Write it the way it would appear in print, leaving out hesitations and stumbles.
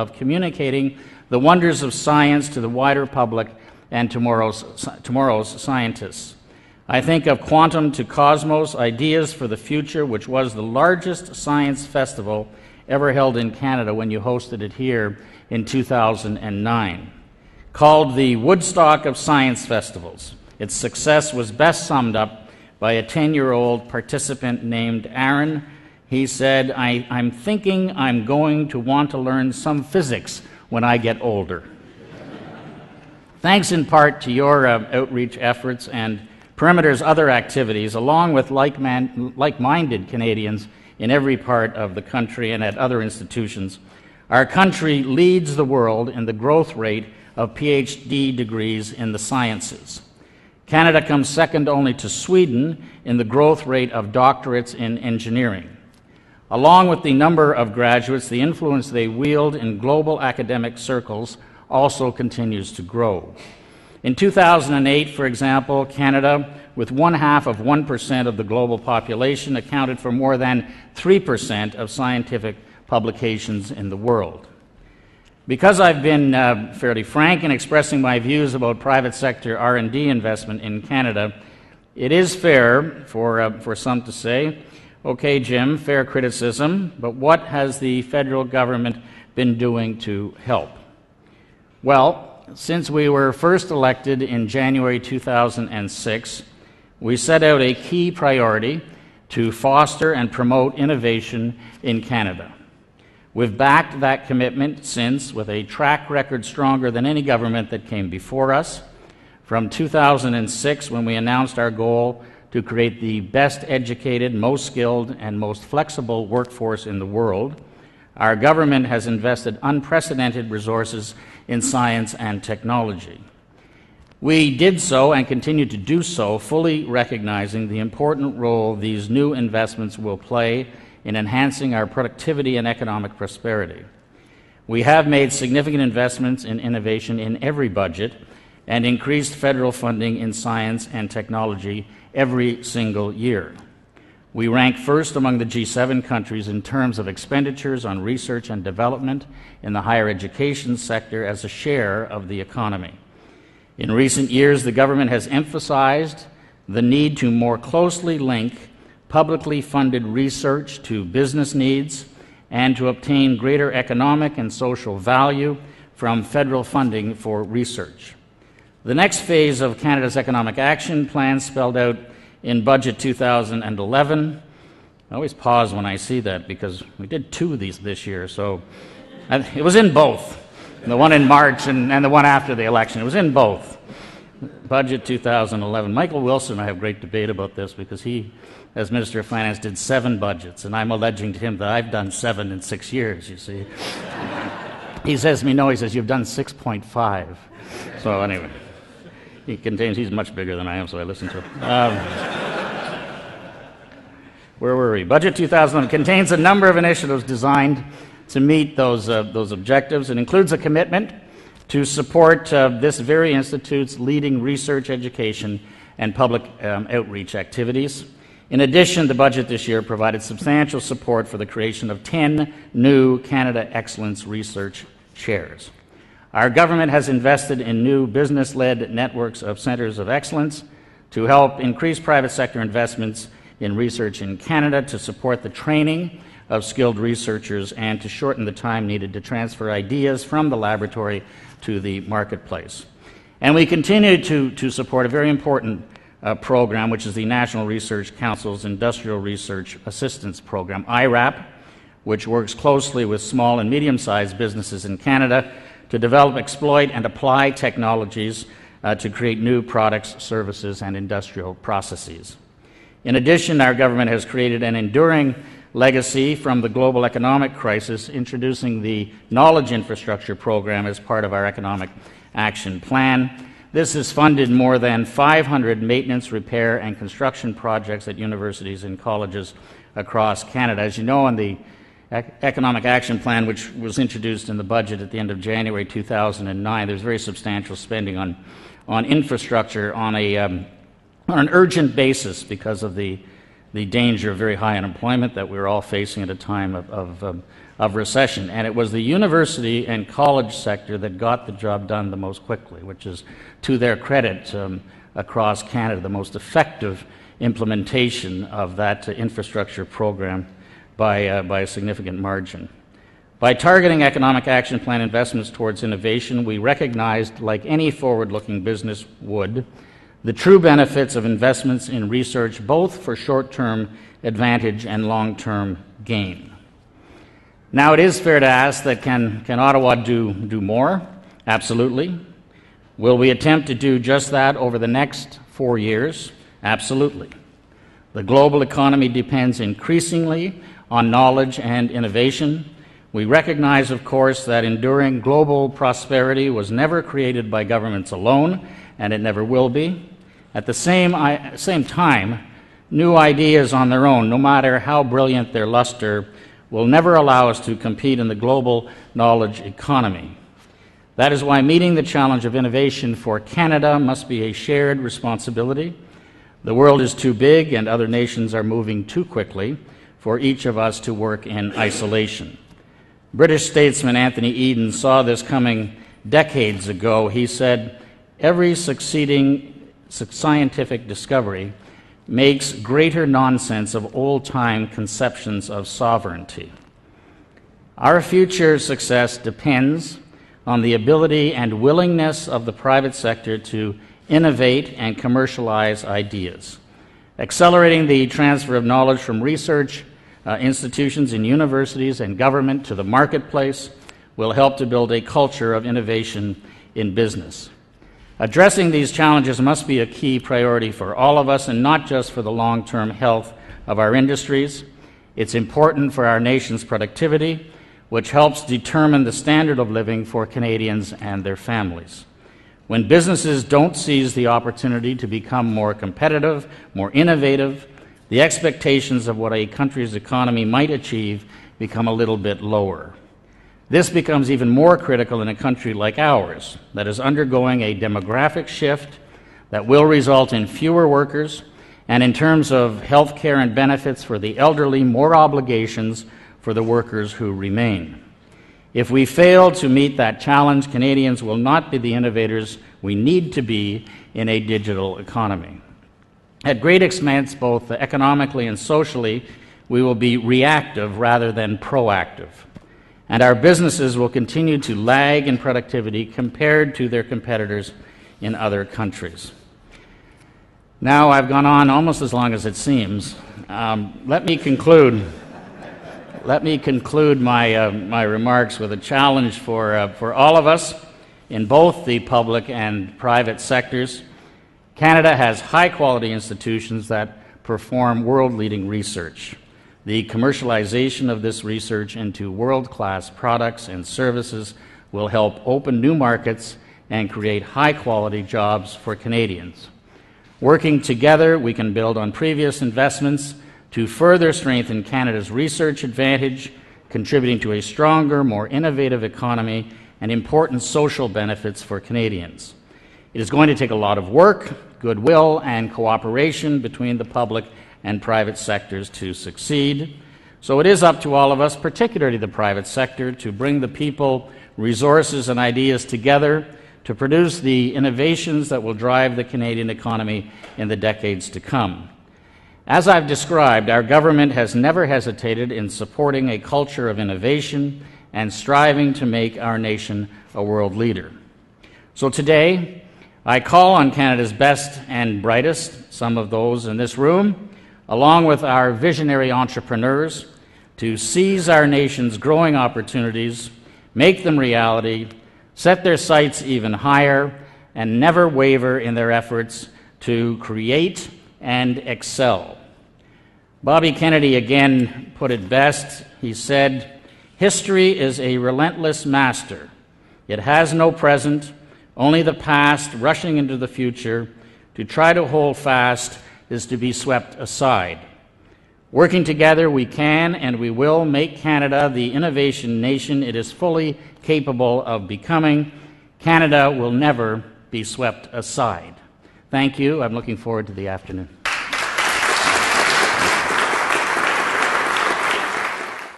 of communicating the wonders of science to the wider public and tomorrow's scientists. I think of Quantum to Cosmos, Ideas for the Future, which was the largest science festival ever held in Canada when you hosted it here in 2009. Called the Woodstock of Science Festivals, its success was best summed up by a 10-year-old participant named Aaron. He said, I'm thinking I'm going to want to learn some physics when I get older. Thanks in part to your outreach efforts and Perimeter's other activities, along with like-minded Canadians in every part of the country and at other institutions, our country leads the world in the growth rate of PhD degrees in the sciences. Canada comes second only to Sweden in the growth rate of doctorates in engineering. Along with the number of graduates, the influence they wield in global academic circles also continues to grow. In 2008, for example, Canada, with 1/2% of the global population, accounted for more than 3% of scientific publications in the world. Because I've been fairly frank in expressing my views about private sector R&D investment in Canada, it is fair for some to say, okay, Jim, fair criticism, but what has the federal government been doing to help? Well, since we were first elected in January 2006, we set out a key priority to foster and promote innovation in Canada. We've backed that commitment since with a track record stronger than any government that came before us. From 2006, when we announced our goal to create the best educated, most skilled, and most flexible workforce in the world, our government has invested unprecedented resources in science and technology. We did so and continue to do so, fully recognizing the important role these new investments will play in enhancing our productivity and economic prosperity. We have made significant investments in innovation in every budget and increased federal funding in science and technology every single year. We rank first among the G7 countries in terms of expenditures on research and development in the higher education sector as a share of the economy. In recent years, the government has emphasized the need to more closely link publicly funded research to business needs and to obtain greater economic and social value from federal funding for research. The next phase of Canada's economic action plan, spelled out in Budget 2011, I always pause when I see that because we did two of these this year, so it was in both, the one in March and the one after the election. It was in both. Budget 2011. Michael Wilson and I have great debate about this because he, as Minister of Finance, did 7 budgets, and I'm alleging to him that I've done 7 in 6 years, you see. He says to me, no, he says, you've done 6.5. So anyway, he's much bigger than I am, so I listen to him. Where were we? Budget 2011 contains a number of initiatives designed to meet those objectives. It includes a commitment to support this very institute's leading research, education, and public outreach activities. In addition, the budget this year provided substantial support for the creation of 10 new Canada Excellence Research Chairs. Our government has invested in new business-led networks of centres of excellence to help increase private sector investments in research in Canada, to support the training of skilled researchers, and to shorten the time needed to transfer ideas from the laboratory to the marketplace. And we continue to support a very important program, which is the National Research Council's Industrial Research Assistance Program, IRAP, which works closely with small and medium-sized businesses in Canada to develop, exploit, and apply technologies to create new products, services, and industrial processes. In addition, our government has created an enduring legacy from the global economic crisis, introducing the Knowledge Infrastructure Program as part of our Economic Action Plan. This has funded more than 500 maintenance, repair, and construction projects at universities and colleges across Canada. As you know, in the Economic Action Plan, which was introduced in the budget at the end of January 2009, there's very substantial spending on infrastructure on an urgent basis because of the the danger of very high unemployment that we were all facing at a time of recession. And it was the university and college sector that got the job done the most quickly, which is, to their credit, across Canada, the most effective implementation of that infrastructure program by a significant margin. By targeting economic action plan investments towards innovation, we recognized, like any forward-looking business would, the true benefits of investments in research, both for short-term advantage and long-term gain. Now, it is fair to ask that can Ottawa do more? Absolutely. Will we attempt to do just that over the next 4 years? Absolutely. The global economy depends increasingly on knowledge and innovation. We recognize, of course, that enduring global prosperity was never created by governments alone, and it never will be. At the same time, new ideas on their own, no matter how brilliant their luster, will never allow us to compete in the global knowledge economy. That is why meeting the challenge of innovation for Canada must be a shared responsibility. The world is too big and other nations are moving too quickly for each of us to work in isolation. British statesman Anthony Eden saw this coming decades ago. He said, "Every succeeding scientific discovery makes greater nonsense of old-time conceptions of sovereignty." Our future success depends on the ability and willingness of the private sector to innovate and commercialize ideas. Accelerating the transfer of knowledge from research institutions in universities and government to the marketplace will help to build a culture of innovation in business. Addressing these challenges must be a key priority for all of us, and not just for the long-term health of our industries. It's important for our nation's productivity, which helps determine the standard of living for Canadians and their families. When businesses don't seize the opportunity to become more competitive, more innovative, the expectations of what a country's economy might achieve become a little bit lower. This becomes even more critical in a country like ours that is undergoing a demographic shift that will result in fewer workers, and in terms of health care and benefits for the elderly, more obligations for the workers who remain. If we fail to meet that challenge, Canadians will not be the innovators we need to be in a digital economy. At great expense, both economically and socially, we will be reactive rather than proactive. And our businesses will continue to lag in productivity compared to their competitors in other countries. Now, I've gone on almost as long as it seems. Let me conclude my remarks with a challenge for all of us in both the public and private sectors. Canada has high-quality institutions that perform world-leading research. The commercialization of this research into world-class products and services will help open new markets and create high-quality jobs for Canadians. Working together, we can build on previous investments to further strengthen Canada's research advantage, contributing to a stronger, more innovative economy and important social benefits for Canadians. It is going to take a lot of work, goodwill, and cooperation between the public and private sectors to succeed. So it is up to all of us, particularly the private sector, to bring the people, resources, and ideas together to produce the innovations that will drive the Canadian economy in the decades to come. As I've described, our government has never hesitated in supporting a culture of innovation and striving to make our nation a world leader. So today, I call on Canada's best and brightest, some of those in this room, along with our visionary entrepreneurs, to seize our nation's growing opportunities, make them reality, set their sights even higher, and never waver in their efforts to create and excel. Bobby Kennedy again put it best. He said, "History is a relentless master. It has no present, only the past rushing into the future. To try to hold fast is to be swept aside. Working together, we can and we will make Canada the innovation nation it is fully capable of becoming. Canada will never be swept aside." Thank you. I'm looking forward to the afternoon.